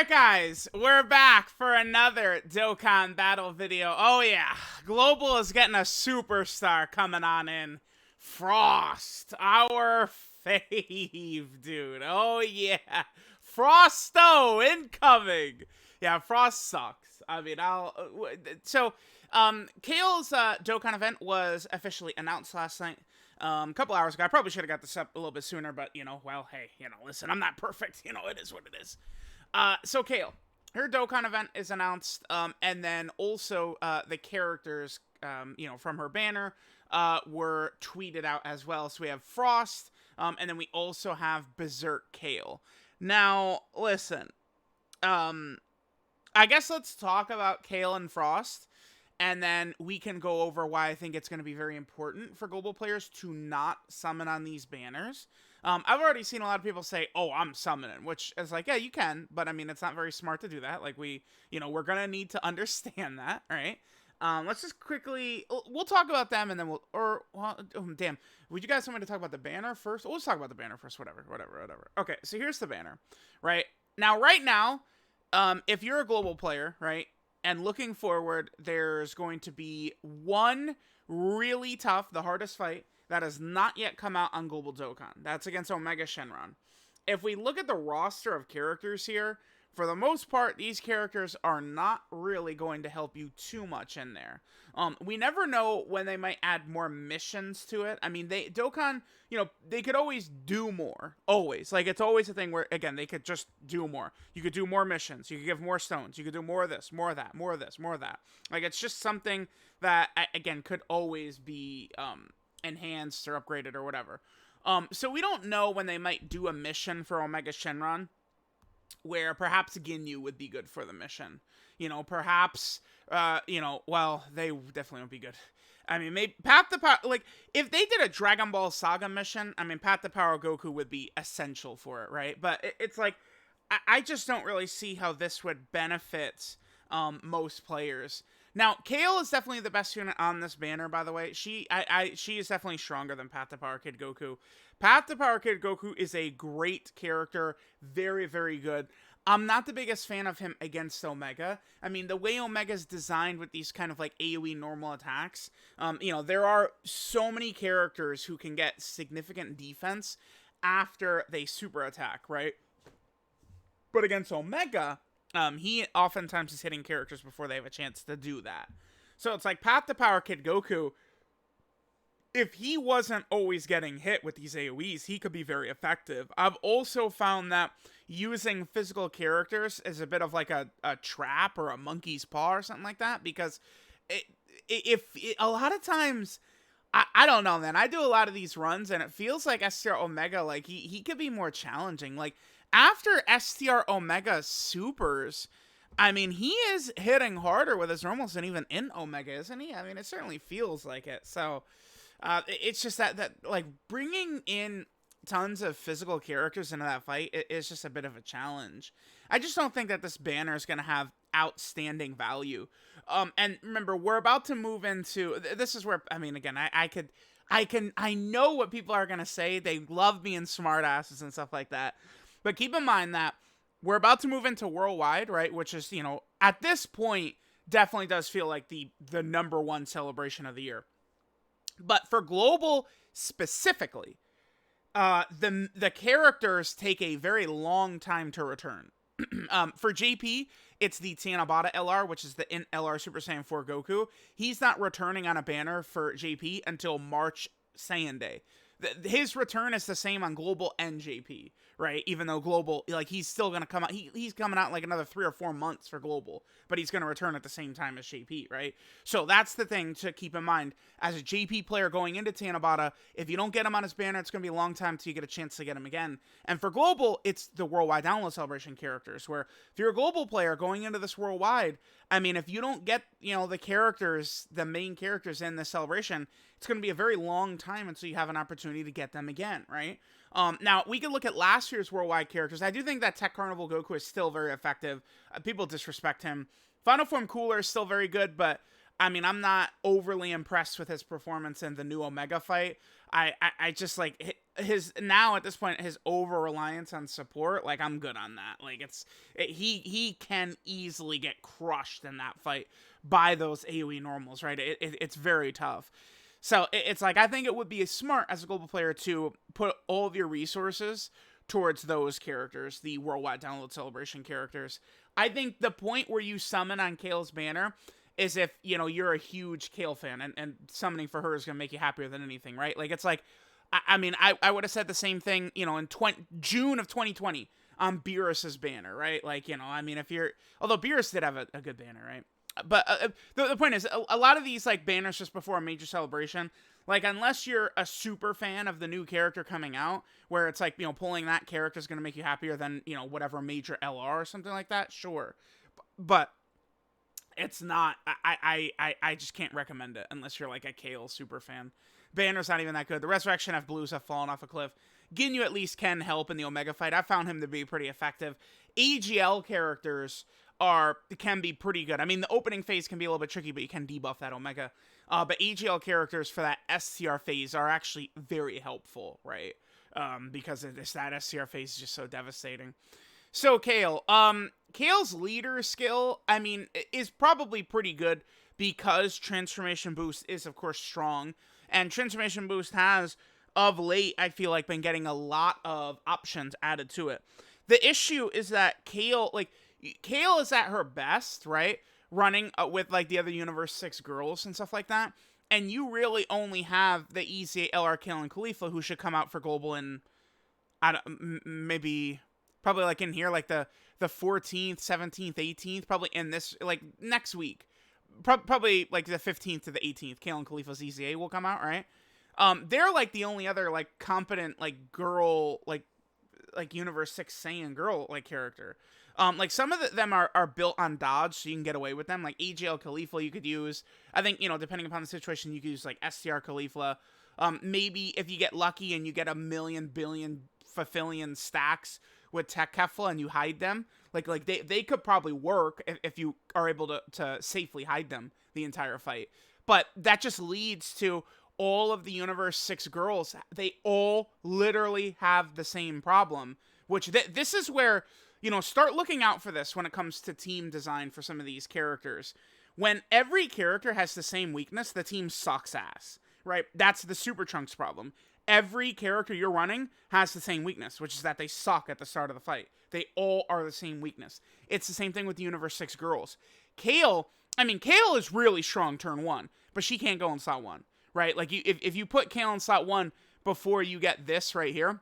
Alright guys, we're back for another Dokkan battle video. Oh yeah, Global is getting a superstar coming on in. Frost, our fave, dude. Oh yeah, Frosto incoming. Yeah, Frost sucks. I mean, Kale's Dokkan event was officially announced last night. A couple hours ago. I probably should have got this up a little bit sooner, but, well, hey, listen, I'm not perfect. It is what it is. So Kale, her Dokkan event is announced, and then also, the characters, from her banner, were tweeted out as well. So we have Frost, and then we also have Berserk Kale. Now, listen, I guess let's talk about Kale and Frost. And then we can go over why I think it's going to be very important for global players to not summon on these banners. I've already seen a lot of people say, oh, I'm summoning, which is like, yeah, you can. But, I mean, it's not very smart to do that. Like, we're going to need to understand that, right? Let's just quickly, we'll talk about them and then damn. Would you guys want me to talk about the banner first? Let's talk about the banner first, whatever. Okay, so here's the banner, right? Right now, if you're a global player, right? And looking forward, there's going to be one really tough, the hardest fight, that has not yet come out on Global Dokkan. That's against Omega Shenron. If we look at the roster of characters here, for the most part, these characters are not really going to help you too much in there. We never know when they might add more missions to it. I mean, Dokkan, they could always do more. Always. Like, it's always a thing where, again, they could just do more. You could do more missions. You could give more stones. You could do more of this, more of that, more of this, more of that. Like, it's just something that, again, could always be enhanced or upgraded or whatever. So we don't know when they might do a mission for Omega Shenron, where perhaps Ginyu would be good for the mission. Perhaps, well, they definitely won't be good. I mean, maybe Path to Power, like, if they did a Dragon Ball Saga mission, I mean, Path to Power Goku would be essential for it, right? But it's like, I just don't really see how this would benefit most players. Now, Kale is definitely the best unit on this banner, by the way. She is definitely stronger than Path to Power Kid Goku. Path to Power Kid Goku is a great character. Very, very good. I'm not the biggest fan of him against Omega. I mean, the way Omega's designed with these kind of like AoE normal attacks, there are so many characters who can get significant defense after they super attack, right? But against Omega, he oftentimes is hitting characters before they have a chance to do that. So it's like Path to Power Kid Goku, if he wasn't always getting hit with these AoEs, he could be very effective. I've also found that using physical characters is a bit of like a trap or a monkey's paw or something like that, because a lot of times, I don't know, man. I do a lot of these runs, and it feels like STR Omega, like, he could be more challenging. Like, after STR Omega supers, I mean, he is hitting harder with his normals than even in Omega, isn't he? I mean, it certainly feels like it. So, it's just that like, bringing in tons of physical characters into that fight is just a bit of a challenge. I just don't think that this banner is going to have outstanding value. And remember, we're about to move into, this is where, I mean, again, I know what people are going to say. They love being smartasses and stuff like that. But keep in mind that we're about to move into Worldwide, right? Which is, at this point, definitely does feel like the number one celebration of the year. But for Global specifically, the characters take a very long time to return. For JP, it's the Tanabata LR, which is the LR Super Saiyan 4 Goku. He's not returning on a banner for JP until March Saiyan Day. His return is the same on Global and JP, right? Even though Global, like, he's still going to come out. He's coming out in like another 3 or 4 months for Global, but he's going to return at the same time as JP, right? So that's the thing to keep in mind. As a JP player going into Tanabata, if you don't get him on his banner, it's going to be a long time till you get a chance to get him again. And for Global, it's the Worldwide Download Celebration characters, where if you're a Global player going into this Worldwide, I mean, if you don't get, the characters, the main characters in this celebration, it's going to be a very long time until you have an opportunity to get them again, right? Now, we can look at last year's Worldwide characters. I do think that Tech Carnival Goku is still very effective. People disrespect him. Final Form Cooler is still very good, but, I mean, I'm not overly impressed with his performance in the new Omega fight. I just, like, his now at this point his over reliance on support, like I'm good on that. Like he can easily get crushed in that fight by those AoE normals, right? It's very tough. So it's like I think it would be smart as a global player to put all of your resources towards those characters, the worldwide download celebration characters. I think the point where you summon on Kale's banner is if, you know, you're a huge Kale fan, and summoning for her is going to make you happier than anything, right? Like, it's like, I mean, I would have said the same thing, you know, in June of 2020 on Beerus's banner, right? Like, you know, I mean, although Beerus did have a good banner, right? But the point is, a lot of these, like, banners just before a major celebration, like, unless you're a super fan of the new character coming out, where it's like, you know, pulling that character is going to make you happier than, you know, whatever major LR or something like that, sure. But it's not, I just can't recommend it unless you're, like, a Kale super fan. Banner's not even that good. The Resurrection F blues have fallen off a cliff. Ginyu at least can help in the Omega fight. I found him to be pretty effective. AGL characters can be pretty good. I mean, the opening phase can be a little bit tricky, but you can debuff that Omega. But AGL characters for that SCR phase are actually very helpful, right? Because that SCR phase is just so devastating. So Kale, Kale's leader skill, I mean, is probably pretty good because Transformation Boost is, of course, strong. And Transformation Boost has, of late, I feel like, been getting a lot of options added to it. The issue is that Kale is at her best, right? Running with, like, the other Universe 6 girls and stuff like that. And you really only have the EZA, LR, Kale, and Khalifa, who should come out for Global in, maybe, probably, like, in here, like, the 14th, 17th, 18th, probably in this, like, next week. Probably, like, the 15th to the 18th, Kale and Khalifa's EZA will come out, right? They're, like, the only other, like, competent, like, girl, like Universe 6 Saiyan girl, like, character. Like, some of them are built on dodge, so you can get away with them. Like, AGL Khalifa you could use. I think, you know, depending upon the situation, you could use, like, STR Khalifa. Maybe if you get lucky and you get a million, billion, Fafillion stacks with Tech Kefla and you hide them, like they could probably work if you are able to safely hide them the entire fight. But that just leads to all of the Universe 6 girls, they all literally have the same problem, which this is where, you know, start looking out for this when it comes to team design for some of these characters. When every character has the same weakness, the team sucks ass, right? That's the Super Trunks problem. Every character you're running has the same weakness, which is that they suck at the start of the fight. They all are the same weakness. It's the same thing with the Universe 6 girls. Kale is really strong turn 1, but she can't go in slot 1, right? Like, if you put Kale in slot 1 before you get this right here,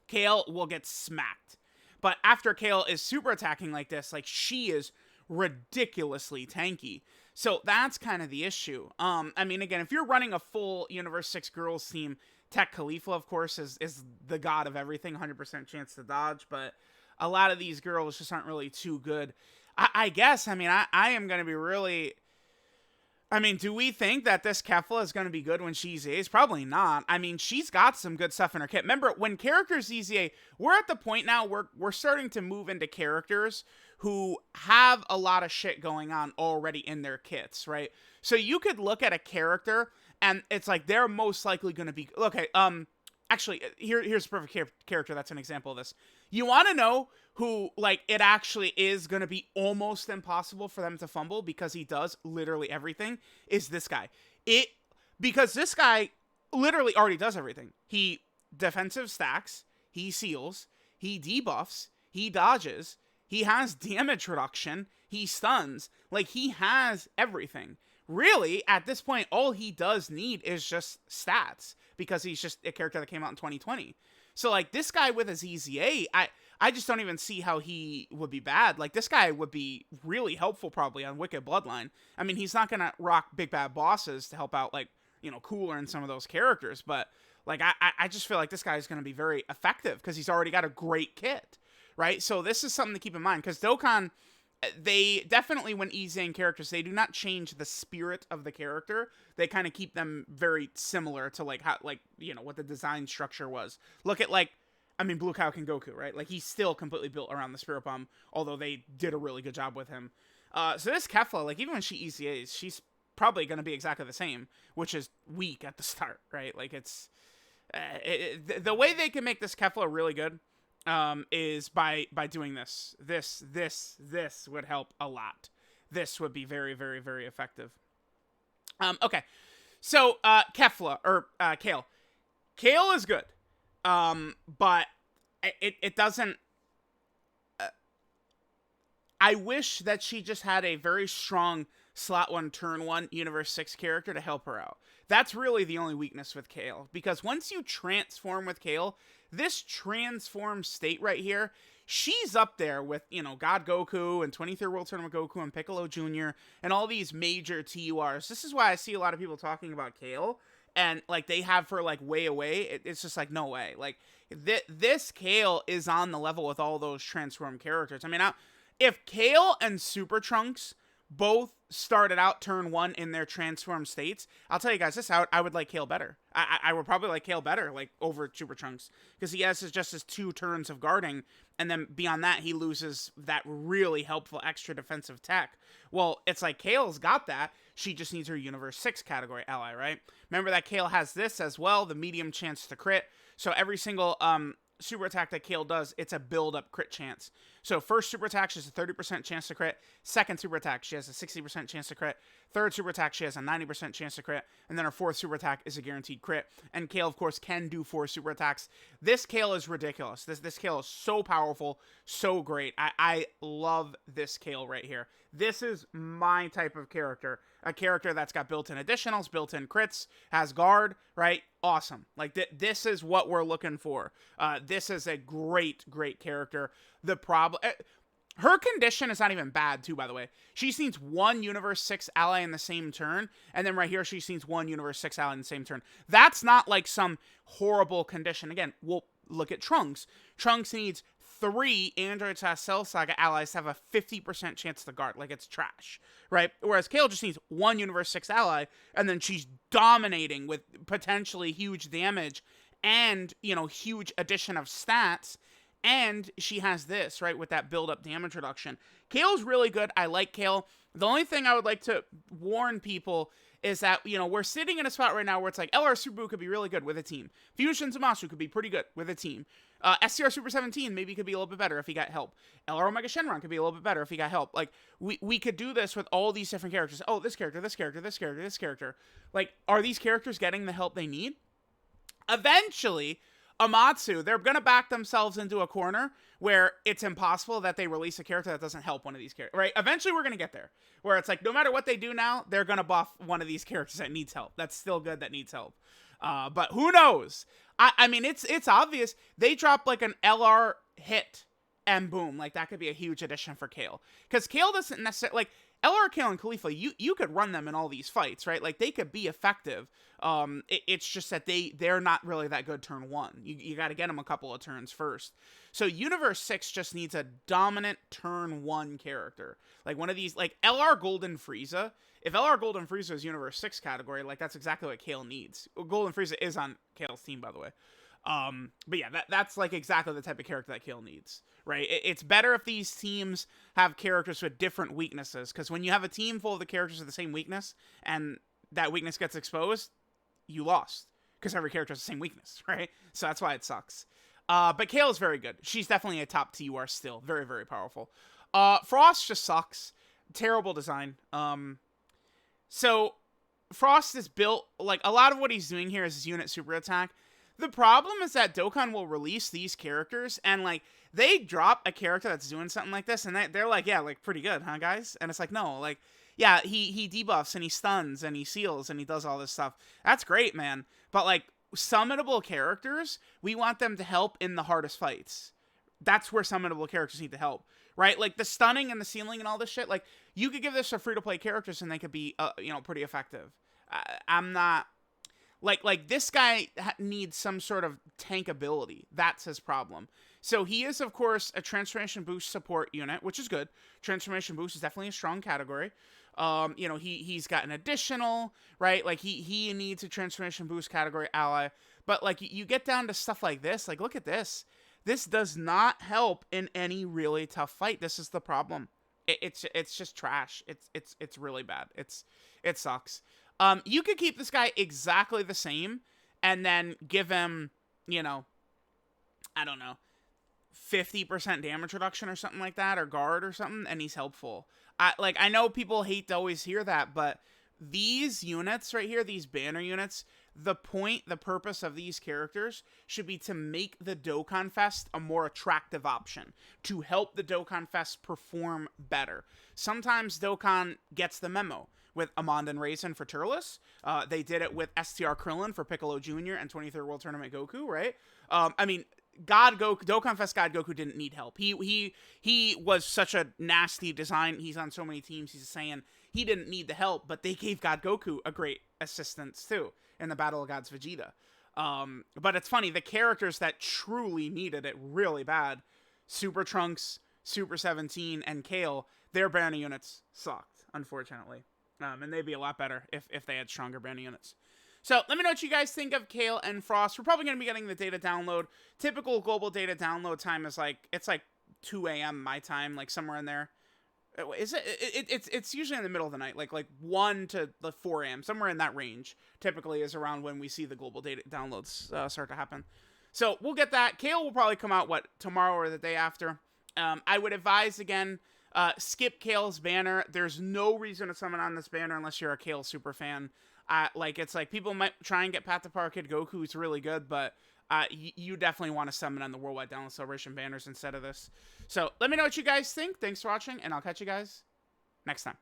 Kale will get smacked. But after Kale is super attacking like this, like, she is ridiculously tanky. So that's kind of the issue. I mean, again, if you're running a full Universe 6 girls team, Tech Khalifa, of course, is the god of everything, 100% chance to dodge, but a lot of these girls just aren't really too good. I guess, I mean, I am going to be really... I mean, do we think that this Kefla is going to be good when she's EZA? Probably not. I mean, she's got some good stuff in her kit. Remember, when characters EZA, we're at the point now where we're starting to move into characters who have a lot of shit going on already in their kits, right? So you could look at a character, and it's like they're most likely going to be... Okay, actually, here's a perfect character that's an example of this. You want to know who, like, it actually is going to be almost impossible for them to fumble because he does literally everything, is this guy. Because this guy literally already does everything. He defensive stacks, he seals, he debuffs, he dodges, he has damage reduction, he stuns. Like, he has everything. Really, at this point, all he does need is just stats, because he's just a character that came out in 2020. So, like, this guy with his EZA, I just don't even see how he would be bad. Like, this guy would be really helpful probably on Wicked Bloodline. I mean, he's not going to rock big bad bosses to help out, like, you know, Cooler and some of those characters, but, like, I just feel like this guy is going to be very effective because he's already got a great kit, right? So this is something to keep in mind, because Dokkan, they definitely, when EZing characters, they do not change the spirit of the character. They kind of keep them very similar to, like, how, like, you know, what the design structure was. Look at, like, I mean, Blue Cow Goku, right? Like, he's still completely built around the Spirit Bomb, although they did a really good job with him. So this Kefla, like, even when she EZAs, she's probably going to be exactly the same, which is weak at the start, right? Like, it's... The way they can make this Kefla really good is by doing this. This would help a lot. This would be very, very, very effective. Okay. So, Kefla, or Kale. Kale is good. But it doesn't... I wish that she just had a very strong slot 1, turn 1, universe 6 character to help her out. That's really the only weakness with Kale. Because once you transform with Kale, this transform state right here, she's up there with, you know, God Goku and 23rd World Tournament Goku and Piccolo Jr. and all these major TURs. This is why I see a lot of people talking about Kale. And, like, they have her, like, way away. It's just, like, no way. Like, this Kale is on the level with all those transform characters. I mean, if Kale and Super Trunks both started out turn 1 in their transform states, I'll tell you guys this, I would like Kale better. I would probably like Kale better, like, over Super Trunks. Because he has just his 2 turns of guarding, and then beyond that, he loses that really helpful extra defensive tech. Well, it's like Kale's got that. She just needs her Universe 6 category ally, right? Remember that Kale has this as well, the medium chance to crit. So every single super attack that Kale does, it's a build-up crit chance. So first super attack, she has a 30% chance to crit. Second super attack, she has a 60% chance to crit. Third super attack, she has a 90% chance to crit. And then her fourth super attack is a guaranteed crit. And Kale, of course, can do 4 super attacks. This Kale is ridiculous. This Kale is so powerful, so great. I love this Kale right here. This is my type of character. A character that's got built-in additionals, built-in crits, has guard, right? Awesome. Like, this is what we're looking for. This is a great, great character. The problem... her condition is not even bad, too, by the way. She needs 1 Universe 6 ally in the same turn, and then right here, she needs 1 Universe 6 ally in the same turn. That's not, like, some horrible condition. Again, we'll look at Trunks. Trunks needs 3 Android Cell Saga allies to have a 50% chance to guard. Like, it's trash, right? Whereas Kale just needs 1 Universe 6 ally, and then she's dominating with potentially huge damage and, you know, huge addition of stats. And she has this, right, with that build-up damage reduction. Kale's really good. I like Kale. The only thing I would like to warn people is that, you know, we're sitting in a spot right now where it's like LR Super Buu could be really good with a team. Fusion Zamasu could be pretty good with a team. SCR Super 17 maybe could be a little bit better if he got help. LR Omega Shenron could be a little bit better if he got help. Like, we could do this with all these different characters. Oh, this character, this character, this character, this character. Like, are these characters getting the help they need? Eventually... Amatsu, they're going to back themselves into a corner where it's impossible that they release a character that doesn't help one of these characters, right? Eventually, we're going to get there, where it's like, no matter what they do now, they're going to buff one of these characters that needs help. That's still good that needs help. But who knows? I mean, it's obvious. They drop, like, an LR hit, and boom. Like, that could be a huge addition for Kale. Because Kale doesn't necessarily... Like, LR, Kale, and Khalifa, you could run them in all these fights, right? Like, they could be effective. It's just that they're not really that good turn 1. You got to get them a couple of turns first. So Universe 6 just needs a dominant turn 1 character. Like, one of these, like, LR Golden Frieza. If LR Golden Frieza is Universe 6 category, like, that's exactly what Kale needs. Golden Frieza is on Kale's team, by the way. But yeah, that's like exactly the type of character that Kale needs, right? It's better if these teams have characters with different weaknesses, because when you have a team full of the characters with the same weakness, and that weakness gets exposed, you lost, because every character has the same weakness, right? So that's why it sucks. But Kale is very good. She's definitely a top TUR still. Very, very powerful. Frost just sucks. Terrible design. So Frost is built, like, a lot of what he's doing here is his unit super attack. The problem is that Dokkan will release these characters, and, like, they drop a character that's doing something like this, and they're like, yeah, like, pretty good, huh, guys? And it's like, no, like, yeah, he debuffs, and he stuns, and he seals, and he does all this stuff. That's great, man. But, like, summonable characters, we want them to help in the hardest fights. That's where summonable characters need to help, right? Like, the stunning and the sealing and all this shit, like, you could give this to free-to-play characters, and they could be, you know, pretty effective. I'm not... Like this guy needs some sort of tank ability. That's his problem. So he is, of course, a Transformation Boost support unit, which is good. Transformation Boost is definitely a strong category. You know, he's got an additional, right? Like, he needs a Transformation Boost category ally. But, like, you get down to stuff like this. Like, look at this. This does not help in any really tough fight. This is the problem. It's just trash. It's really bad. It sucks. You could keep this guy exactly the same and then give him, you know, I don't know, 50% damage reduction or something like that, or guard or something, and he's helpful. I know people hate to always hear that, but these units right here, these banner units, the purpose of these characters should be to make the Dokkan Fest a more attractive option, to help the Dokkan Fest perform better. Sometimes Dokkan gets the memo with Amon and Raisin for Turles. They did it with STR Krillin for Piccolo Jr. and 23rd World Tournament Goku, right? I mean, Dokkan Fest God Goku didn't need help. He was such a nasty design. He's on so many teams. He's saying he didn't need the help, but they gave God Goku a great assistance too in the Battle of Gods Vegeta. But it's funny, the characters that truly needed it really bad, Super Trunks, Super 17, and Kale, their banner units sucked, unfortunately. And they'd be a lot better if they had stronger banner units. So let me know what you guys think of Kale and Frost. We're probably going to be getting the data download. Typical global data download time is it's like 2 a.m. my time, like somewhere in there. Is it? It's usually in the middle of the night, like 1 to 4 a.m. Somewhere in that range. Typically is around when we see the global data downloads start to happen. So we'll get that. Kale will probably come out tomorrow or the day after. I would advise again, skip Kale's banner. There's no reason to summon on this banner unless you're a Kale super fan. It's like people might try and get Path to Power Kid Goku. It's really good, but you definitely want to summon on the Worldwide Download Celebration banners instead of this. So let me know what you guys think. Thanks for watching, and I'll catch you guys next time.